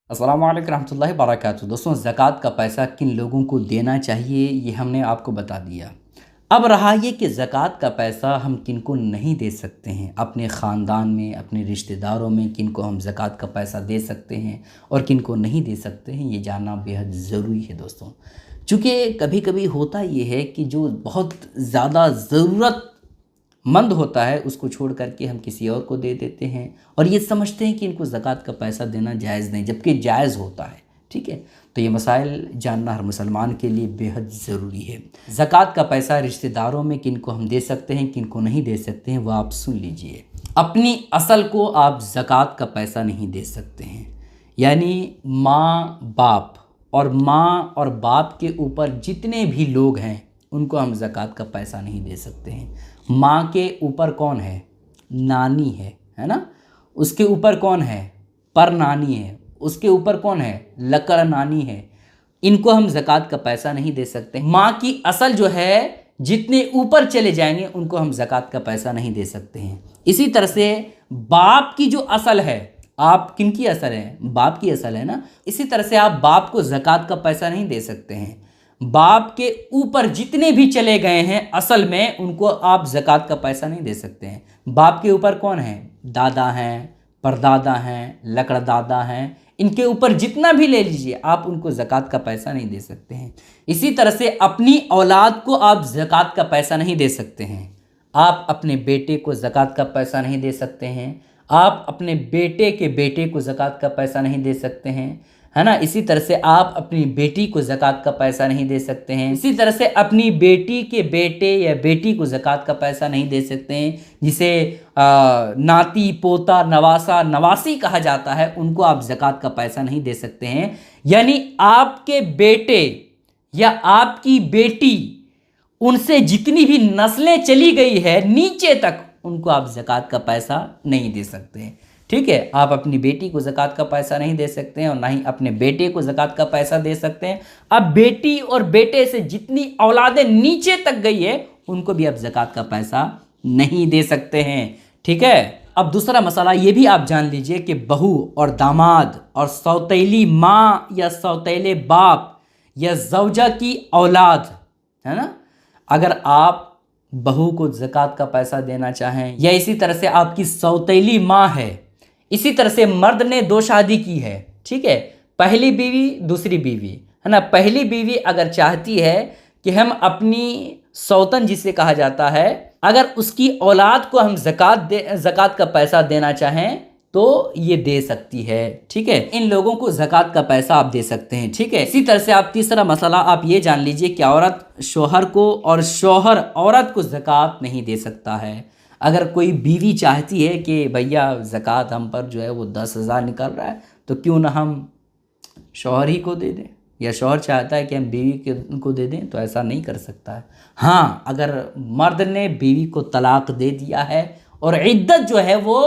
अस्सलाम वालेकुम रहमतुल्लाहि बरकातहू। दोस्तों, ज़कात का पैसा किन लोगों को देना चाहिए ये हमने आपको बता दिया। अब रहा ये कि ज़कात का पैसा हम किन को नहीं दे सकते हैं, अपने ख़ानदान में, अपने रिश्तेदारों में किन को हम ज़कात का पैसा दे सकते हैं और किन को नहीं दे सकते हैं, ये जानना बेहद ज़रूरी है दोस्तों। चूँकि कभी कभी होता ये है कि जो बहुत ज़्यादा ज़रूरत मंद होता है उसको छोड़ कर के हम किसी और को दे देते हैं और ये समझते हैं कि इनको ज़कात का पैसा देना जायज़ नहीं, जबकि जायज़ होता है। ठीक है, तो ये मसाइल जानना हर मुसलमान के लिए बेहद ज़रूरी है। ज़कात का पैसा रिश्तेदारों में किन को हम दे सकते हैं, किन को नहीं दे सकते हैं, वह आप सुन लीजिए। अपनी असल को आप ज़कात का पैसा नहीं दे सकते हैं, यानी माँ बाप और बाप के ऊपर जितने भी लोग हैं उनको हम ज़कात का पैसा नहीं दे सकते हैं। माँ के ऊपर कौन है? नानी है ना। उसके ऊपर कौन है? पर नानी है। उसके ऊपर कौन है? लकड़ नानी है। इनको हम ज़कात का पैसा नहीं दे सकते। माँ की असल जो है जितने ऊपर चले जाएंगे उनको हम ज़कात का पैसा नहीं दे सकते हैं। इसी तरह से बाप की जो असल है, आप किन की असल है? बाप की असल है ना। इसी तरह से आप बाप को ज़कात का पैसा नहीं दे सकते हैं। बाप के ऊपर जितने भी चले गए हैं असल में उनको आप ज़कात का पैसा नहीं दे सकते हैं। बाप के ऊपर कौन है? दादा हैं, परदादा हैं, लकड़दादा हैं। इनके ऊपर जितना भी ले लीजिए आप उनको ज़कात का पैसा नहीं दे सकते हैं। इसी तरह से अपनी औलाद को आप ज़कात का पैसा नहीं दे सकते हैं। आप अपने बेटे को ज़कात का पैसा नहीं दे सकते हैं। आप अपने बेटे के बेटे को ज़कात का पैसा नहीं दे सकते हैं, है ना। इसी तरह से आप अपनी बेटी को ज़कात का पैसा नहीं दे सकते हैं। इसी तरह से अपनी बेटी के बेटे या बेटी को ज़कात का पैसा नहीं दे सकते हैं, जिसे नाती पोता नवासा नवासी कहा जाता है, उनको आप ज़कात का पैसा नहीं दे सकते हैं। यानी आपके बेटे या आपकी बेटी, उनसे जितनी भी नस्लें चली गई है नीचे तक, उनको आप ज़कात का पैसा नहीं दे सकते हैं। ठीक है, आप अपनी बेटी को ज़कात का पैसा नहीं दे सकते हैं और ना ही अपने बेटे को ज़कात का पैसा दे सकते हैं। अब बेटी और बेटे से जितनी औलादें नीचे तक गई है उनको भी आप ज़कात का पैसा नहीं दे सकते हैं। ठीक है, अब दूसरा मसला ये भी आप जान लीजिए कि बहू और दामाद और सौतेली माँ या सौतेले बाप या ज़ौजा की औलाद, है ना, अगर आप बहू को ज़कात का पैसा देना चाहें या इसी तरह से आपकी सौतेली माँ है, इसी तरह से मर्द ने दो शादी की है, ठीक है, पहली बीवी दूसरी बीवी, है ना। पहली बीवी अगर चाहती है कि हम अपनी सौतन जिसे कहा जाता है, अगर उसकी औलाद को हम ज़कात का पैसा देना चाहें तो ये दे सकती है। ठीक है, इन लोगों को ज़कात का पैसा आप दे सकते हैं। ठीक है, इसी तरह से आप तीसरा मसला आप ये जान लीजिए कि औरत शौहर को और शौहर औरत को ज़कात नहीं दे सकता है। अगर कोई बीवी चाहती है कि भैया ज़कात हम पर जो है वो 10,000 निकल रहा है तो क्यों ना हम शौहर ही को दे दें, या शौहर चाहता है कि हम बीवी को दे दें, तो ऐसा नहीं कर सकता है। हाँ, अगर मर्द ने बीवी को तलाक दे दिया है और इद्दत जो है वो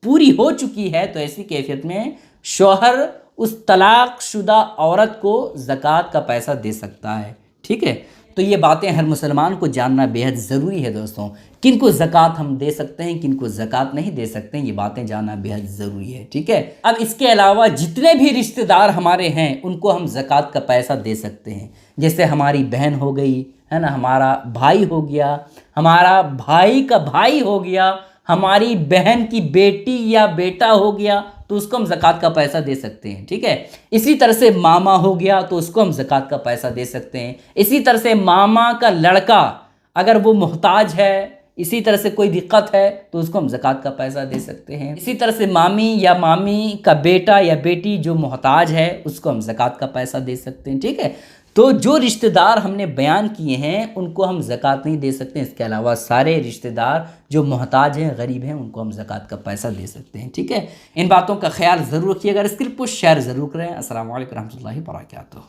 पूरी हो चुकी है तो ऐसी कैफियत में शौहर उस तलाकशुदा औरत को ज़कात का पैसा दे सकता है। ठीक है, तो ये बातें हर मुसलमान को जानना बेहद ज़रूरी है दोस्तों। किन को ज़कात हम दे सकते हैं, किन को ज़कात नहीं दे सकते हैं, ये बातें जानना बेहद ज़रूरी है। ठीक है, अब इसके अलावा जितने भी रिश्तेदार हमारे हैं उनको हम ज़कात का पैसा दे सकते हैं। जैसे हमारी बहन हो गई, है ना, हमारा भाई हो गया, हमारा भाई का भाई हो गया, हमारी बहन की बेटी या बेटा हो गया, तो उसको हम ज़कात का पैसा दे सकते हैं। ठीक है, इसी तरह से मामा हो गया तो उसको हम ज़कात का पैसा दे सकते हैं। इसी तरह से मामा का लड़का अगर वो मोहताज है, इसी तरह से कोई दिक्कत है तो उसको हम ज़कात का पैसा दे सकते हैं। इसी तरह से मामी या मामी का बेटा या बेटी जो मोहताज है उसको हम ज़कात का पैसा दे सकते हैं। ठीक है, तो जो रिश्तेदार हमने बयान किए हैं उनको हम ज़कात नहीं दे सकते। इसके अलावा सारे रिश्तेदार जो मोहताज हैं, गरीब हैं, उनको हम ज़कात का पैसा दे सकते हैं। ठीक है, इन बातों का ख्याल ज़रूर रखिएगा। इस क्लिप को शेयर ज़रूर करें। अस्सलाम वालेकुम रहमतुल्लाहि व बरकातहू।